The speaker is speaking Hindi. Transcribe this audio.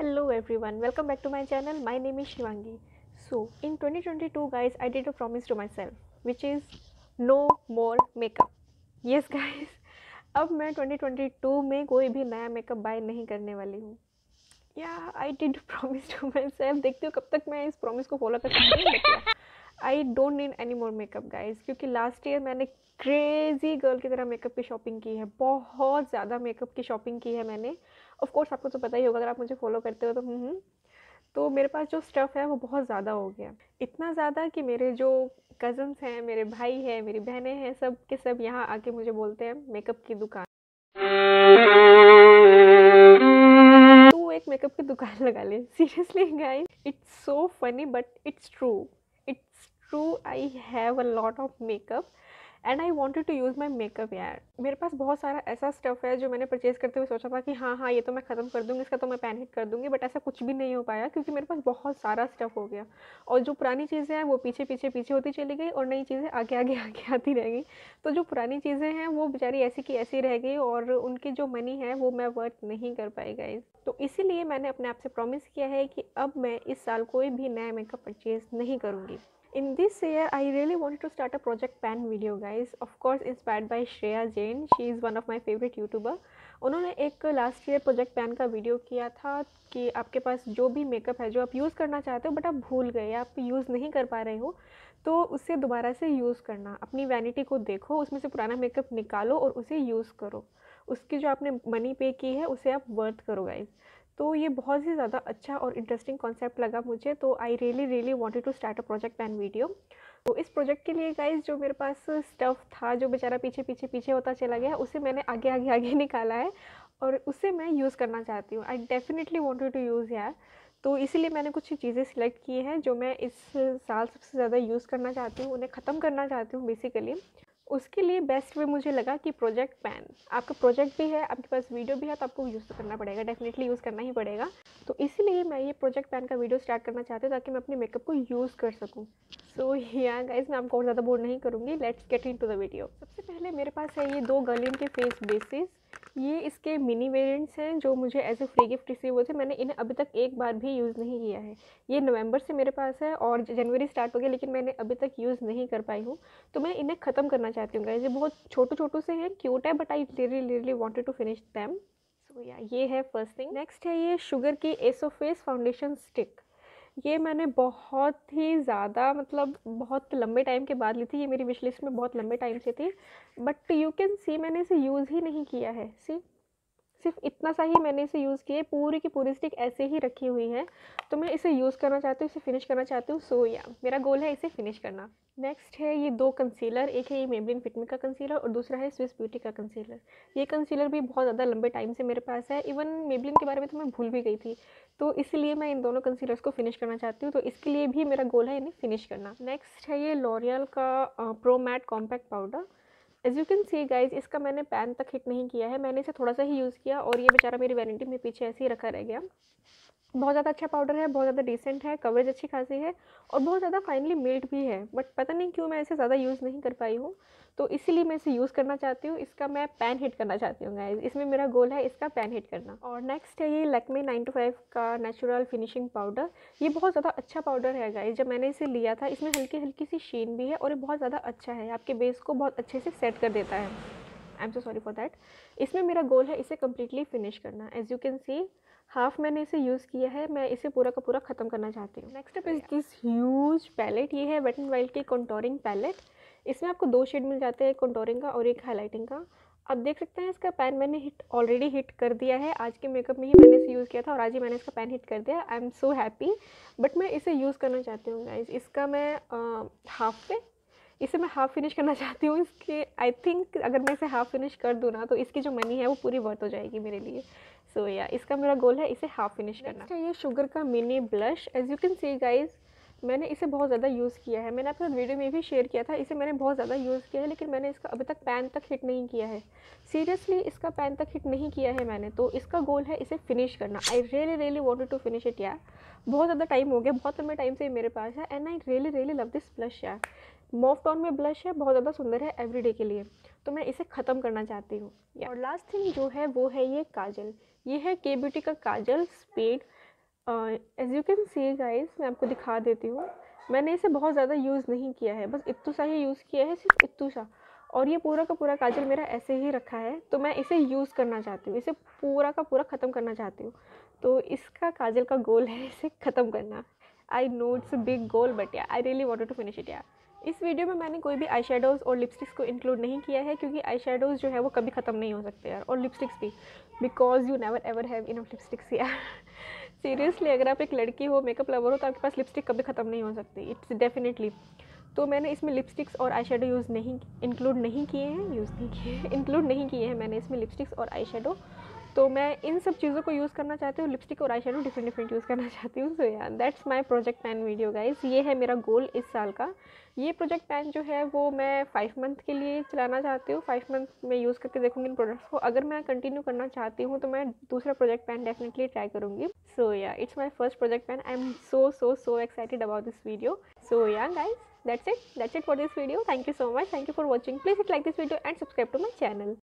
Hello everyone, welcome back to my channel. My name is Shivangi. So, in 2022 guys, I did a promise to myself which is no more makeup. Yes guys, अब मैं 2022 में कोई भी नया मेकअप बाय नहीं करने वाली हूँ. I did promise to myself. देखती हूँ कब तक मैं इस प्रॉमिस को फॉलो कर सकती हूँ. But I don't need any more makeup guys, क्योंकि लास्ट ईयर मैंने क्रेजी गर्ल की तरह मेकअप की शॉपिंग की है. बहुत ज़्यादा मेकअप की शॉपिंग की है मैंने. ऑफ कोर्स आपको तो पता ही होगा अगर आप मुझे फॉलो करते हो तो. तो मेरे पास जो स्टफ़ है वो बहुत ज़्यादा हो गया. इतना ज़्यादा कि मेरे जो कज़न्स हैं, मेरे भाई हैं, मेरी बहनें हैं, सब के सब यहाँ आके मुझे बोलते हैं मेकअप की दुकान. तू एक मेकअप की दुकान लगा ले. Seriously guys, it's so funny but it's true. It's true. I have a lot of makeup and I wanted to use my makeup. यार मेरे पास बहुत सारा ऐसा स्टफ़ है जो मैंने परचेज़ करते हुए सोचा था कि हाँ ये तो मैं ख़त्म कर दूँगी, इसका तो मैं पैन हिट कर दूँगी. बट ऐसा कुछ भी नहीं हो पाया क्योंकि मेरे पास बहुत सारा स्टफ़ हो गया. और जो पुरानी चीज़ें हैं वो पीछे पीछे पीछे होती चली गई और नई चीज़ें आगे आगे आगे आती रह गई. तो जो पुरानी चीज़ें हैं वो बेचारी ऐसी की ऐसी रह गई और उनकी जो मनी है वो मैं वर्थ नहीं कर पाई गाइस. तो इसीलिए मैंने अपने आप से प्रॉमिस किया है कि अब मैं इस साल कोई भी नया मेकअप परचेज़ नहीं करूँगी. In this year, I really wanted to start a project pan video guys. Of course inspired by Shreya Jain. She is one of my favorite YouTuber. उन्होंने एक लास्ट ईयर प्रोजेक्ट पैन का वीडियो किया था कि आपके पास जो भी मेकअप है जो आप यूज़ करना चाहते हो बट आप भूल गए, आप यूज़ नहीं कर पा रहे हो, तो उससे दोबारा से यूज़ करना. अपनी वैनिटी को देखो, उसमें से पुराना मेकअप निकालो और उसे यूज़ करो. उसकी जो आपने मनी पे की है उसे आप वर्थ करो गाइज. तो ये बहुत ही ज़्यादा अच्छा और इंटरेस्टिंग कॉन्सेप्ट लगा मुझे. तो I really wanted to start a project pan video. तो इस प्रोजेक्ट के लिए गाइज जो मेरे पास स्टफ़ था जो बेचारा पीछे पीछे पीछे होता चला गया, उसे मैंने आगे आगे आगे निकाला है और उसे मैं यूज़ करना चाहती हूँ. I definitely wanted to use यार. तो इसीलिए मैंने कुछ चीज़ें सिलेक्ट की हैं जो मैं इस साल सबसे ज़्यादा यूज़ करना चाहती हूँ, उन्हें ख़त्म करना चाहती हूँ बेसिकली. उसके लिए बेस्ट वे मुझे लगा कि प्रोजेक्ट पैन. आपका प्रोजेक्ट भी है, आपके पास वीडियो भी है, तो आपको यूज़ तो करना पड़ेगा, डेफिनेटली यूज़ करना ही पड़ेगा. तो इसीलिए मैं ये प्रोजेक्ट पैन का वीडियो स्टार्ट करना चाहती हूँ ताकि मैं अपने मेकअप को यूज़ कर सकूँ. सो या गाइज, मैं आपको और ज़्यादा बोर नहीं करूँगी. Let's get into the video. सबसे पहले मेरे पास है ये 2 गर्लियन के फेस बेसिस. ये इसके मिनी वेरिएंट्स हैं जो मुझे as a free gift receive हुए थे. मैंने इन्हें अभी तक एक बार भी यूज़ नहीं किया है. ये नवंबर से मेरे पास है और जनवरी स्टार्ट हो गया लेकिन मैंने अभी तक यूज़ नहीं कर पाई हूँ. तो मैं इन्हें ख़त्म करना चाहती हूँ गाइस. ये बहुत छोटू छोटू से हैं, क्यूट है, but I really wanted to finish them. So yeah ये है फर्स्ट थिंग. नेक्स्ट है ये शुगर की एसो फेस फाउंडेशन स्टिक. ये मैंने बहुत ही ज़्यादा मतलब बहुत लंबे टाइम के बाद ली थी. ये मेरी विश लिस्ट में बहुत लंबे टाइम से थी, बट यू कैन सी मैंने इसे यूज़ ही नहीं किया है. सी सिर्फ इतना सा ही मैंने इसे यूज़ किया है. पूरी की पूरी स्टिक ऐसे ही रखी हुई है. तो मैं इसे यूज़ करना चाहती हूँ, इसे फिनिश करना चाहती हूँ. सो या मेरा गोल है इसे फिनिश करना. नेक्स्ट है ये 2 कंसीलर. एक है ये मेबलिन फिटमी का कंसीलर और दूसरा है स्विस ब्यूटी का कंसीलर. ये कंसीलर भी बहुत ज़्यादा लंबे टाइम से मेरे पास है. इवन मेबलिन के बारे में तो मैं भूल भी गई थी. तो इसलिए मैं इन दोनों कंसीलर्स को फिनिश करना चाहती हूँ. तो इसके लिए भी मेरा गोल है इन्हें फिनिश करना. नेक्स्ट है ये लॉरियल का pro matte compact powder. As you can see guys, इसका मैंने पैन तक हिट नहीं किया है. मैंने इसे थोड़ा सा ही यूज़ किया और ये बेचारा मेरी वैनिटी में पीछे ऐसे ही रखा रह गया. बहुत ज़्यादा अच्छा पाउडर है, बहुत ज़्यादा डिसेंट है, कवरेज अच्छी खासी है और बहुत ज़्यादा फाइनली मेल्ट भी है. बट पता नहीं क्यों मैं इसे ज़्यादा यूज़ नहीं कर पाई हूँ. तो इसीलिए मैं इसे यूज़ करना चाहती हूँ. इसका मैं पैन हिट करना चाहती हूँ गाइज. इसमें मेरा गोल है इसका पैन हिट करना. और नेक्स्ट है ये लैक्मे 9 to 5 का नेचुरल फिनिशिंग पाउडर. ये बहुत ज़्यादा अच्छा पाउडर है गाइज. जब मैंने इसे लिया था इसमें हल्की हल्की सी शीन भी है और ये बहुत ज़्यादा अच्छा है, आपके बेस को बहुत अच्छे से सेट कर देता है. I am so sorry for that. इसमें मेरा गोल है इसे कम्प्लीटली फिनिश करना. As you can see half मैंने इसे यूज़ किया है, मैं इसे पूरा का पूरा ख़त्म करना चाहती हूँ. Next up is this huge palette. ये है वेट एंड वाइल्ड की कंटोरिंग पैलेट. इसमें आपको 2 शेड मिल जाते हैं, एक कंटोरिंग का और एक हाईलाइटिंग का. आप देख सकते हैं इसका पैन मैंने ऑलरेडी हिट कर दिया है. आज के मेकअप में ही मैंने इसे यूज़ किया था और आज ही मैंने इसका पैन हिट कर दिया. आई एम सो हैप्पी. बट मैं इसे यूज़ करना चाहती हूँ गाइज. इसका मैं इसे मैं हाफ़ फिनिश करना चाहती हूँ. इसके आई थिंक अगर मैं इसे हाफ़ फिनिश कर दूँ ना तो इसकी जो मनी है वो पूरी वर्थ हो जाएगी मेरे लिए. सो या इसका मेरा गोल है इसे हाफ़ फिनिश करना. नेक्स्ट है ये शुगर का mini blush. As you can see guys, मैंने इसे बहुत ज़्यादा यूज़ किया है. मैंने आपके साथ वीडियो में भी शेयर किया था. इसे मैंने बहुत ज़्यादा यूज़ किया है लेकिन मैंने इसका अभी तक पैन तक हिट नहीं किया है. सीरियसली इसका पैन तक हिट नहीं किया है मैंने. तो इसका गोल है इसे फिनिश करना. I really wanted to finish it यार. बहुत ज़्यादा टाइम हो गया, बहुत लंबे टाइम से मेरे पास है and I really love this blush यार. मॉव टोन में ब्लश है, बहुत ज़्यादा सुंदर है एवरीडे के लिए. तो मैं इसे ख़त्म करना चाहती हूँ. और लास्ट थिंग जो है वो है ये काजल. ये है के ब्यूटी का kajal speed. As you can see guys, मैं आपको दिखा देती हूँ। मैंने इसे बहुत ज़्यादा यूज़ नहीं किया है, बस इत्तू सा ही यूज़ किया है, सिर्फ इत्तू सा। और ये पूरा का पूरा काजल मेरा ऐसे ही रखा है, तो मैं इसे यूज़ करना चाहती हूँ, इसे पूरा का पूरा ख़त्म करना चाहती हूँ। तो इसका काजल का गोल है इसे ख़त्म करना। I know it's a big goal, but ya I really wanted to finish it ya. इस वीडियो में मैंने कोई भी आई शेडोज़ और लिपस्टिक्स को इंक्लूड नहीं किया है, क्योंकि आई शेडोज़ जो है वो कभी ख़त्म नहीं हो सकते यार, और लिपस्टिक्स भी, because you never ever have enough lipsticks यार। सीरियसली, अगर आप एक लड़की हो, मेकअप लवर हो, तो आपके पास लिपस्टिक कभी ख़त्म नहीं हो सकती, इट्स डेफिनेटली। तो मैंने इसमें लिपस्टिक्स और आई शेडो यूज़ नहीं, इंक्लूड नहीं किए हैं, यूज़ नहीं किए हैं, इंक्लूड नहीं किए हैं मैंने इसमें लिपस्टिक्स और आई शेडो। तो मैं इन सब चीज़ों को यूज़ करना चाहती हूँ, लिपस्टिक और eye shadow different different use करना चाहती हूँ। सो या that's my project plan video guys, ये है मेरा गोल इस साल का। ये प्रोजेक्ट प्लान जो है वो मैं 5 मंथ के लिए चलाना चाहती हूँ। 5 मंथ में यूज़ करके देखूँगी इन प्रोडक्ट्स को। अगर मैं कंटिन्यू करना चाहती हूँ तो मैं दूसरा प्रोजेक्ट प्लान डेफिनेटली ट्राई करूँगी। सो या it's my first project plan. I am so excited about this video. So yeah guys, that's it for this video. Thank you so much. Thank you for watching. Please hit like this video and subscribe to my channel.